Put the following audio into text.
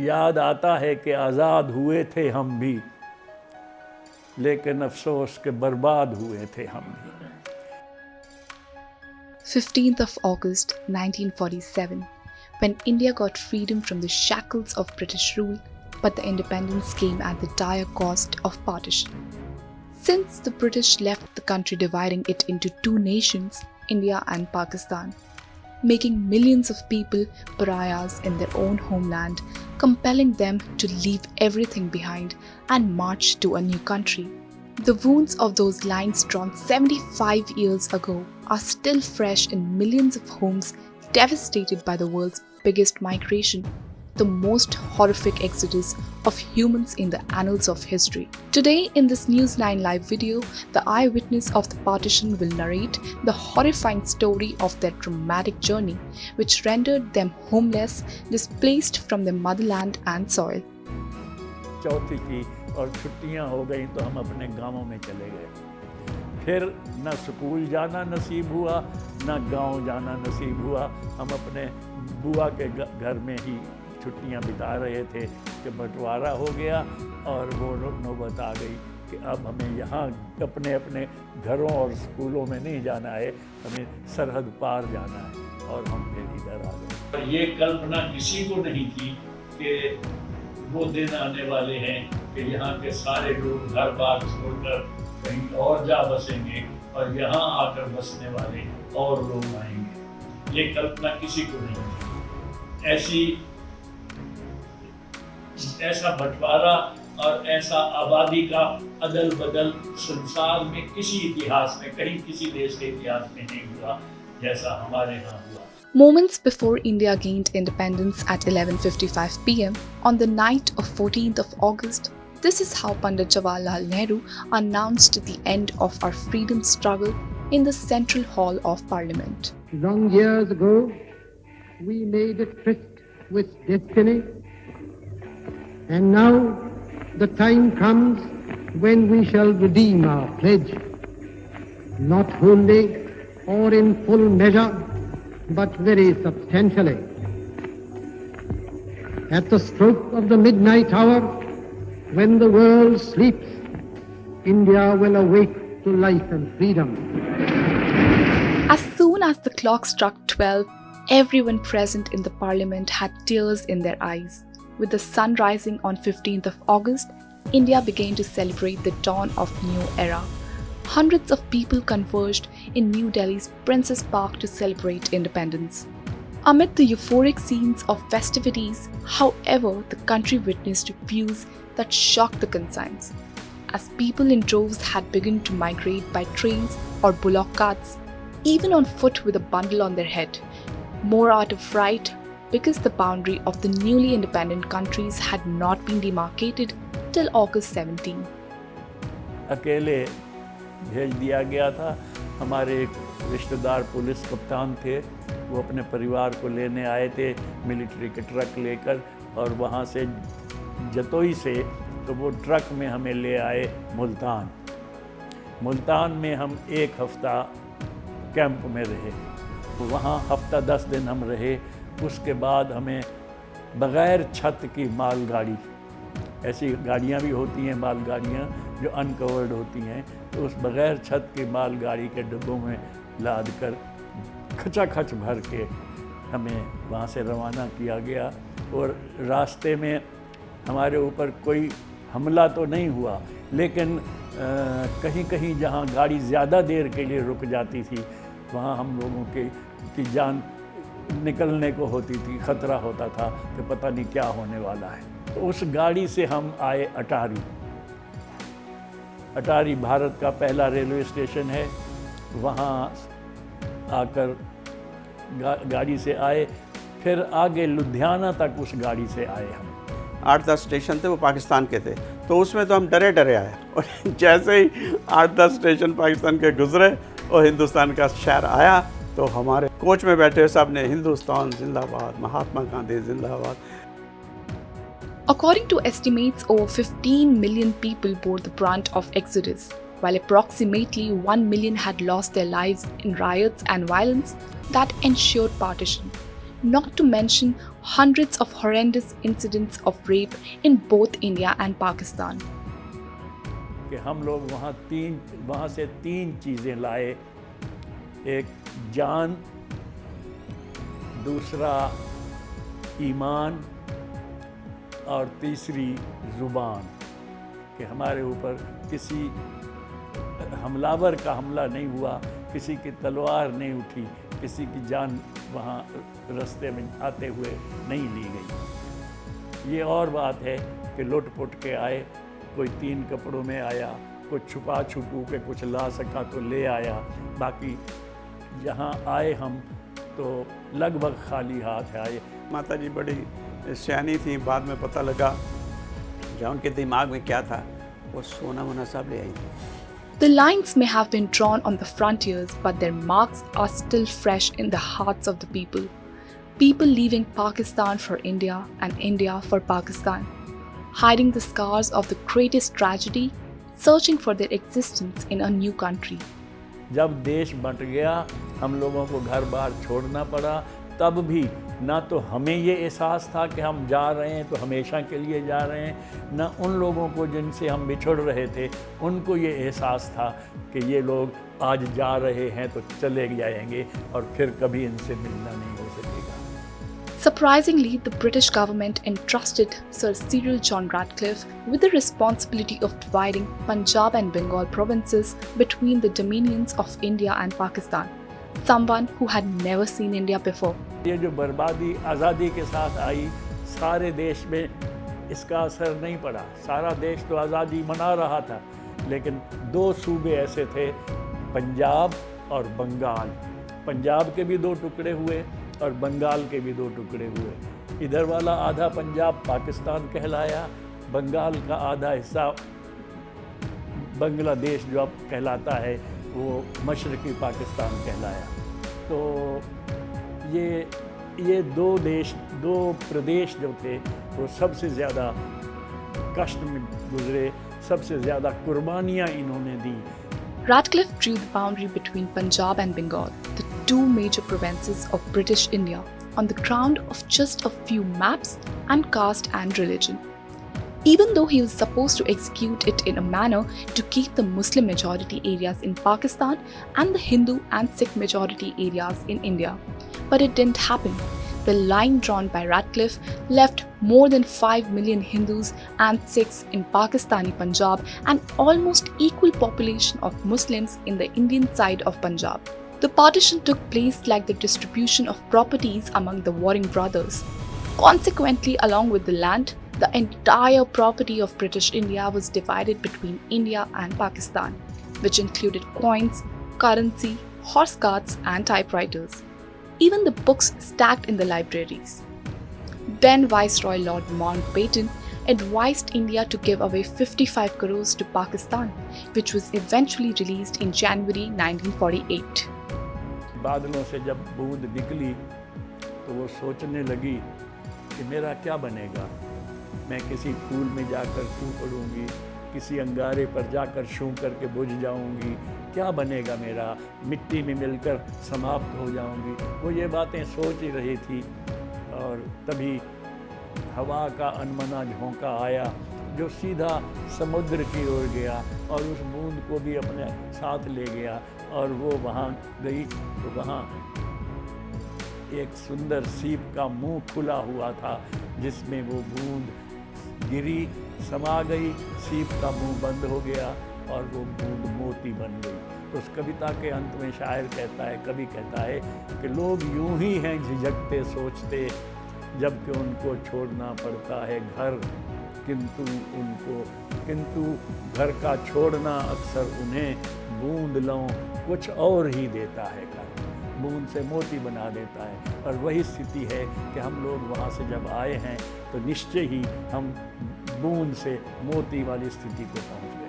याद आता है कि आज़ाद हुए थे हम भी, लेकिन अफसोस के बर्बाद हुए थे हम भी। 15th of August 1947, when India got freedom from the shackles of British rule, but the independence came at the dire cost of partition. Since the British left the country dividing it into two nations, India and Pakistan, making millions of people pariahs in their own homeland, compelling them to leave everything behind and march to a new country. The wounds of those lines drawn 75 years ago are still fresh in millions of homes devastated by the world's biggest migration, the most horrific exodus of humans in the annals of history. Today, in this Newsline Live video, the eyewitness of the partition will narrate the horrifying story of their traumatic journey, which rendered them homeless, displaced from their motherland and soil. चौथी की और छुट्टियां हो गई तो हम अपने गांवों में चले गए। फिर न स्कूल जाना नसीब हुआ, न गांव जाना नसीब हुआ। हम अपने बुआ के घर में ही छुट्टियां बिता रहे थे कि बंटवारा हो गया और वो नौबत आ गई कि अब हमें यहाँ अपने अपने घरों और स्कूलों में नहीं जाना है, हमें सरहद पार जाना है और हम फिर इधर आ गए। और ये कल्पना किसी को नहीं थी कि वो दिन आने वाले हैं कि यहाँ के सारे लोग घर बार छोड़कर कहीं और जा बसेंगे और यहाँ आकर बसने वाले और लोग आएंगे। ये कल्पना किसी को नहीं थी। ऐसा बंटवारा और ऐसा आबादी का अदल बदल संसार में किसी इतिहास में, कहीं किसी देश के इतिहास में नहीं हुआ जैसा हमारे यहाँ हुआ। Moments before India gained independence at 11:55 p.m. on the night of 14th of August, this is how Pandit Jawaharlal Nehru announced the end of our freedom struggle in the Central Hall of Parliament. Long years ago, we made a tryst with destiny, and now the time comes when we shall redeem our pledge, not wholly or in full measure, but very substantially. At the stroke of the midnight hour, when the world sleeps, India will awake to life and freedom. As soon as the clock struck 12, everyone present in the parliament had tears in their eyes. With the sun rising on 15th of August, India began to celebrate the dawn of new era. Hundreds of people converged in New Delhi's Princess Park to celebrate independence. Amid the euphoric scenes of festivities, however, the country witnessed views that shocked the conscience. As people in droves had begun to migrate by trains or bullock carts, even on foot with a bundle on their head, more out of fright because the boundary of the newly independent countries had not been demarcated till August 17. अकेले भेज दिया गया था। हमारे एक रिश्तेदार police कप्तान थे, वो अपने परिवार को लेने आए थे मिलिट्री के ट्रक लेकर, और वहाँ से जतोई से तो वो ट्रक में हमें ले आए मुल्तान। मुल्तान में हम एक हफ्ता कैंप में रहे, वहाँ हफ्ता 10 दिन हम रहे। उसके बाद हमें बग़ैर छत की मालगाड़ी, ऐसी गाड़ियाँ भी होती हैं मालगाड़ियाँ जो अनकवर्ड होती हैं, तो उस बग़ैर छत की मालगाड़ी के डिब्बों में लाद कर खचाखच भर के हमें वहाँ से रवाना किया गया। और रास्ते में हमारे ऊपर कोई हमला तो नहीं हुआ, लेकिन कहीं कहीं जहाँ गाड़ी ज़्यादा देर के लिए रुक जाती थी, वहाँ हम लोगों की जान निकलने को होती थी, ख़तरा होता था कि पता नहीं क्या होने वाला है। तो उस गाड़ी से हम आए अटारी। अटारी भारत का पहला रेलवे स्टेशन है, वहाँ आकर गाड़ी से आए, फिर आगे लुधियाना तक उस गाड़ी से आए हम। 8-10 स्टेशन थे वो पाकिस्तान के थे, तो उसमें तो हम डरे डरे आए, और जैसे ही 8-10 स्टेशन पाकिस्तान के गुजरे और हिंदुस्तान का शहर आया, तो हमारे कोच में बैठे सब ने हिंदुस्तान जिंदाबाद, महात्मा गांधी जिंदाबाद। According to estimates, over 15 million people bore the brunt of exodus, while approximately 1 million had lost their lives in riots and violence that ensured partition. not to mention hundreds of horrendous incidents of rape in both India and Pakistan. कि हम लोग वहाँ से तीन चीज़ें लाए, एक जान, दूसरा ईमान और तीसरी ज़ुबान, कि हमारे ऊपर किसी हमलावर का हमला नहीं हुआ, किसी की तलवार नहीं उठी, किसी की जान वहाँ रास्ते में आते हुए नहीं ली गई। ये और बात है कि लुट-पुट के आए, कोई 3 कपड़ों में आया, कुछ छुपा छुपू के कुछ ला सका तो ले आया, बाकी यहाँ आए हम तो लगभग खाली हाथ आए। माता जी बड़ी सियानी थी, बाद में पता लगा जो उनके दिमाग में क्या था, वो सोना वोना सब ले आई थी। The lines may have been drawn on the frontiers, but their marks are still fresh in the hearts of the people. People leaving Pakistan for India and India for Pakistan, hiding the scars of the greatest tragedy, searching for their existence in a new country. जब देश बंट गया, हम लोगों को घर बार छोड़ना पड़ा, तब भी ना तो हमें ये एहसास था कि हम जा रहे हैं तो हमेशा के लिए जा रहे हैं, ना उन लोगों को जिनसे हम बिछड़ रहे थे उनको ये एहसास था कि ये लोग आज जा रहे हैं तो चले जाएंगे और फिर कभी इनसे मिलना नहीं हो सकेगा। Surprisingly, the British government entrusted Sir Cyril John Ratcliffe with the responsibility of dividing Punjab and Bengal provinces between the dominions of India and Pakistan, someone who had never seen India before. ये जो बर्बादी आज़ादी के साथ आई, सारे देश में इसका असर नहीं पड़ा। सारा देश तो आज़ादी मना रहा था, लेकिन 2 सूबे ऐसे थे, पंजाब और बंगाल। पंजाब के भी 2 टुकड़े हुए और बंगाल के भी 2 टुकड़े हुए। इधर वाला आधा पंजाब पाकिस्तान कहलाया, बंगाल का आधा हिस्सा बांग्लादेश जो अब कहलाता है वो मशरक़ी पाकिस्तान कहलाया। तो ये 2 प्रदेश जो थे वो सबसे ज़्यादा कष्ट में गुजरे, सबसे ज़्यादा कुर्बानियाँ इन्होंने दी। Ratcliffe drew the boundary between Punjab and Bengal, the 2 major provinces of British India, on the ground of just a few maps and caste and religion. Even though he was supposed to execute it in a manner to keep the Muslim majority areas in Pakistan and the Hindu and Sikh majority areas in India. But it didn't happen. The line drawn by Ratcliffe left more than 5 million Hindus and Sikhs in Pakistani Punjab and almost equal population of Muslims in the Indian side of Punjab. The partition took place like the distribution of properties among the warring brothers. Consequently, along with the land, the entire property of British India was divided between India and Pakistan, which included coins, currency, horse carts and typewriters. Even the books stacked in the libraries. Then Viceroy Lord Mountbatten advised India to give away 55 crores to Pakistan, which was eventually released in January 1948. बादलों से जब बूंद निकली तो वो सोचने लगी कि मेरा क्या बनेगा। मैं किसी फूल में जाकर क्यों पड़ूंगी, किसी अंगारे पर जाकर शूं करके बुझ जाऊंगी, क्या बनेगा मेरा, मिट्टी में मिलकर समाप्त हो जाऊंगी। वो ये बातें सोच ही रही थी और तभी हवा का अनमना झोंका आया जो सीधा समुद्र की ओर गया और उस बूंद को भी अपने साथ ले गया और वो वहाँ गई तो वहाँ एक सुंदर सीप का मुंह खुला हुआ था जिसमें वो बूंद गिरी, समा गई, सीप का मुंह बंद हो गया और वो बूंद मोती बन गई। तो उस कविता के अंत में शायर कहता है, कवि कहता है कि लोग यूं ही हैं झिझकते सोचते जबकि उनको छोड़ना पड़ता है घर, किंतु घर का छोड़ना अक्सर उन्हें बूंद लों कुछ और ही देता है घर, बूंद से मोती बना देता है। और वही स्थिति है कि हम लोग वहाँ से जब आए हैं तो निश्चय ही हम बूंद से मोती वाली स्थिति को पहुँच गए।